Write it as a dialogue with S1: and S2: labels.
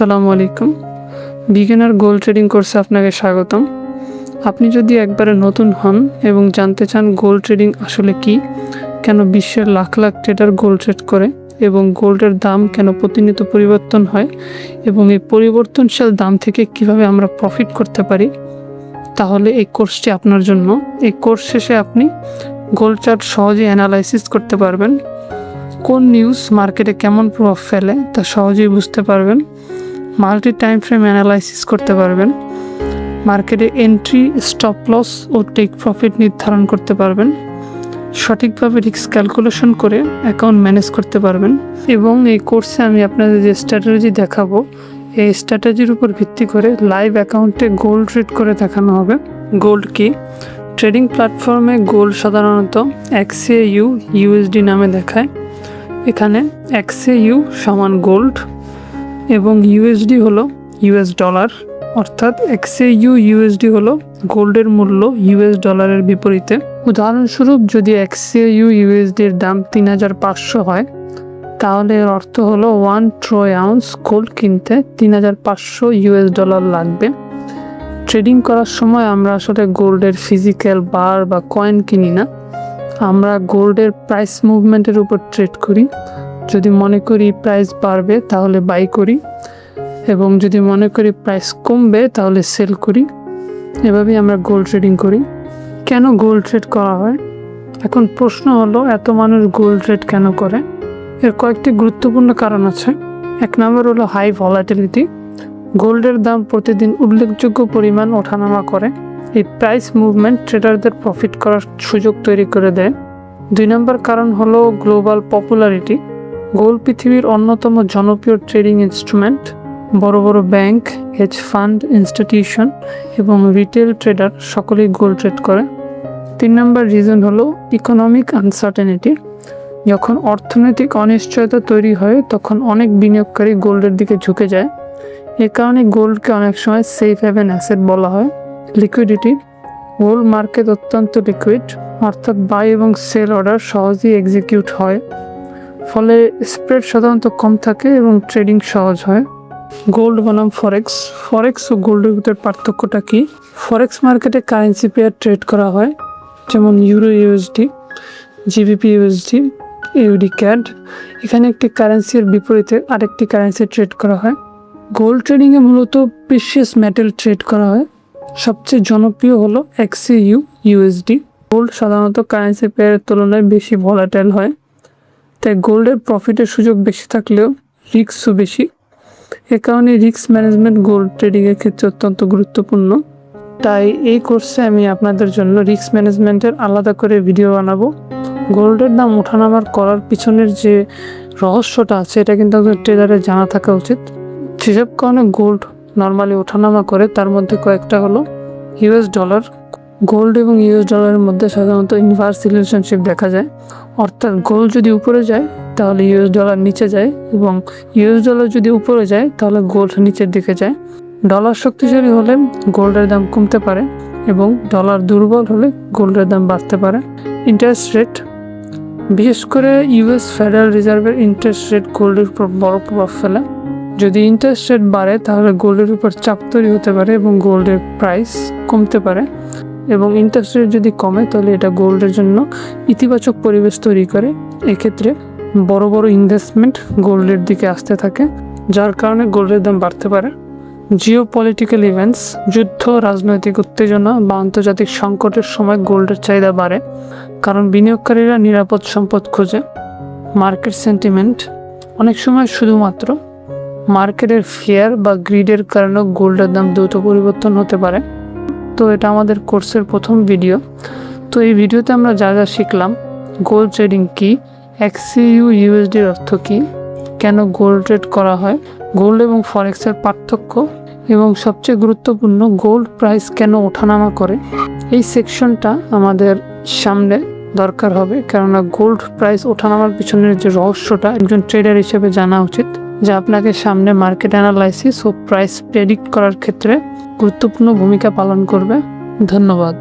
S1: আসসালামু আলাইকুম। Beginner gold trading কোর্সে আপনাকে স্বাগতম। আপনি যদি একবারে নতুন হন এবং জানতে চান গোল্ড ট্রেডিং আসলে কি, কেন বিশ্বের lakh lakh trader gold trade করে এবং গোল্ডের দাম কেন প্রতিনিয়ত পরিবর্তন হয় এবং এই পরিবর্তনশীল দাম থেকে কিভাবে আমরা প্রফিট করতে পারি, তাহলে এই কোর্সটি আপনার জন্য। এই কোর্স শেষে আপনি গোল্ড চার্ট সহজেই অ্যানালাইসিস করতে পারবেন, কোন নিউজ মার্কেটে কেমন প্রভাব ফেলে তা সহজেই বুঝতে পারবেন, মাল্টি টাইম ফ্রেম অ্যানালাইসিস করতে পারবেন, মার্কেটে এন্ট্রি, স্টপ লস ও টেক প্রফিট নির্ধারণ করতে পারবেন, সঠিকভাবে রিস্ক ক্যালকুলেশন করে অ্যাকাউন্ট ম্যানেজ করতে পারবেন। এবং এই কোর্সে আমি আপনাদের যে স্ট্র্যাটেজি দেখাবো, এই স্ট্র্যাটেজির উপর ভিত্তি করে লাইভ অ্যাকাউন্টে গোল্ড ট্রেড করে দেখানো হবে। গোল্ড কি? ট্রেডিং প্ল্যাটফর্মে গোল্ড সাধারণত XAU USD নামে দেখায়। এখানে XAU সমান গোল্ড এবং USD হলো US ডলার, অর্থাৎ XAU USD হলো গোল্ডের মূল্য US ডলারের বিপরীতে। উদাহরণস্বরূপ, যদি XAU USD এর দাম 3500 হয়, তাহলে এর অর্থ হলো 1 ট্রয় আউন্স গোল্ড কিনতে 3500 US ডলার লাগবে। ট্রেডিং করার সময় আমরা আসলে গোল্ডের ফিজিক্যাল বার বা কয়েন কিনি না, আমরা গোল্ডের প্রাইস মুভমেন্টের উপর ট্রেড করি। যদি মনে করি প্রাইস বাড়বে তাহলে বাই করি, এবং যদি মনে করি প্রাইস কমবে তাহলে সেল করি। এভাবেই আমরা গোল্ড ট্রেডিং করি। কেন গোল্ড ট্রেড করা হয়? এখন প্রশ্ন হলো, এত মানুষ গোল্ড ট্রেড কেন করে? এর কয়েকটি গুরুত্বপূর্ণ কারণ আছে। এক নম্বর হলো হাই ভলাটিলিটি। গোল্ডের দাম প্রতিদিন উল্লেখযোগ্য পরিমাণ ওঠানামা করে। এই প্রাইস মুভমেন্ট ট্রেডারদের প্রফিট করার সুযোগ তৈরি করে দেয়। 2 নম্বর কারণ হলো গ্লোবাল পপুলারিটি। গোল্ড পৃথিবীর অন্যতম জনপ্রিয় ট্রেডিং ইনস্ট্রুমেন্ট। বড় বড় ব্যাংক, হেজ ফান্ড, ইনস্টিটিউশন এবং রিটেল ট্রেডার সকলেই গোল্ড ট্রেড করে। 3 নম্বর রিজন হলো ইকোনমিক আনসার্টেনিটি। যখন অর্থনৈতিক অনিশ্চয়তা তৈরি হয় তখন অনেক বিনিয়োগকারী গোল্ডের দিকে ঝুঁকে যায়। এ কারণে গোল্ডকে অনেক সময় সেফ হ্যাভেন অ্যাসেট বলা হয়। লিকুইডিটি। গোল্ড মার্কেট অত্যন্ত লিকুইড, অর্থাৎ বাই এবং সেল অর্ডার সহজেই এক্সিকিউট হয়, ফলে স্প্রেড সাধারণত কম থাকে এবং ট্রেডিং সহজ হয়। গোল্ড বনাম ফরেক্স। ফরেক্স ও গোল্ডের ভিতরে পার্থক্যটা কি? ফরেক্স মার্কেটে কারেন্সি পেয়ার ট্রেড করা হয়, যেমন euro USD, GBP USD, AUD CAD। এখানে একটি কারেন্সির বিপরীতে আরেকটি কারেন্সি ট্রেড করা হয়। গোল্ড ট্রেডিংয়ে মূলত প্রিশিয়াস মেটাল ট্রেড করা হয়। সবচেয়ে জনপ্রিয় হলো XAU USD। গোল্ড সাধারণত কারেন্সি পেয়ারের তুলনায় বেশি ভলাটাইল হয়, তাই গোল্ডের প্রফিটের সুযোগ বেশি থাকলেও রিস্কও বেশি। এ কারণে রিস্ক ম্যানেজমেন্ট গোল্ড ট্রেডিংয়ের ক্ষেত্রে অত্যন্ত গুরুত্বপূর্ণ। তাই এই কোর্সে আমি আপনাদের জন্য রিস্ক ম্যানেজমেন্টের আলাদা করে ভিডিও বানাবো। গোল্ডের দাম ওঠানামার করার পিছনের যে রহস্যটা আছে, এটা কিন্তু একজন ট্রেডারের জানা থাকা উচিত। যেসব কারণে গোল্ড নর্মালি ওঠানামা করে তার মধ্যে কয়েকটা হলো US ডলার। গোল্ড এবং US ডলারের মধ্যে সাধারণত ইনভার্স রিলেশনশিপ দেখা যায়, অর্থাৎ গোল্ড যদি উপরে যায় তাহলে US ডলার নিচে যায়, এবং US ডলার যদি উপরে যায় তাহলে গোল্ড নিচের দিকে যায়। ডলার শক্তিশালী হলে গোল্ডের দাম কমতে পারে এবং ডলার দুর্বল হলে গোল্ডের দাম বাড়তে পারে। Interest rate. বিশেষ করে US ফেডারেল রিজার্ভের ইন্টারেস্ট রেট গোল্ডের উপর বড় প্রভাব ফেলে। যদি ইন্টারেস্ট রেট বাড়ে তাহলে গোল্ডের উপর চাপ তৈরি হতে পারে এবং গোল্ডের প্রাইস কমতে পারে, এবং ইন্টারেস্ট রেট যদি কমে তাহলে এটা গোল্ডের জন্য ইতিবাচক পরিবেশ তৈরি করে। এক্ষেত্রে বড় বড় ইনভেস্টমেন্ট গোল্ডের দিকে আসতে থাকে, যার কারণে গোল্ডের দাম বাড়তে পারে। Jio political events. যুদ্ধ, রাজনৈতিক উত্তেজনা বা আন্তর্জাতিক সংকটের সময় গোল্ডের চাহিদা বাড়ে, কারণ বিনিয়োগকারীরা নিরাপদ সম্পদ খোঁজে। Market sentiment. অনেক সময় শুধুমাত্র মার্কেটের ফিয়ার বা গ্রিডের কারণে গোল্ডের দাম দ্রুত পরিবর্তন হতে পারে। তো এটা আমাদের কোর্সের প্রথম ভিডিও। তো এই ভিডিওতে আমরা যা যা শিখলাম: গোল্ড ট্রেডিং কি, XAU USD এর অর্থ কী, কেন গোল্ড ট্রেড করা হয়, গোল্ড এবং ফরেক্সের পার্থক্য, এবং সবচেয়ে গুরুত্বপূর্ণ, গোল্ড প্রাইস কেন ওঠানামা করে। এই সেকশনটা আমাদের সামনে দরকার হবে, কেননা গোল্ড প্রাইস ওঠানামার পিছনের যে রহস্যটা একজন ট্রেডার হিসেবে জানা উচিত, যা আপনাকে সামনে মার্কেট অ্যানালাইসিস ও প্রাইস প্রেডিক্ট করার ক্ষেত্রে গুরুত্বপূর্ণ ভূমিকা পালন করবে। ধন্যবাদ।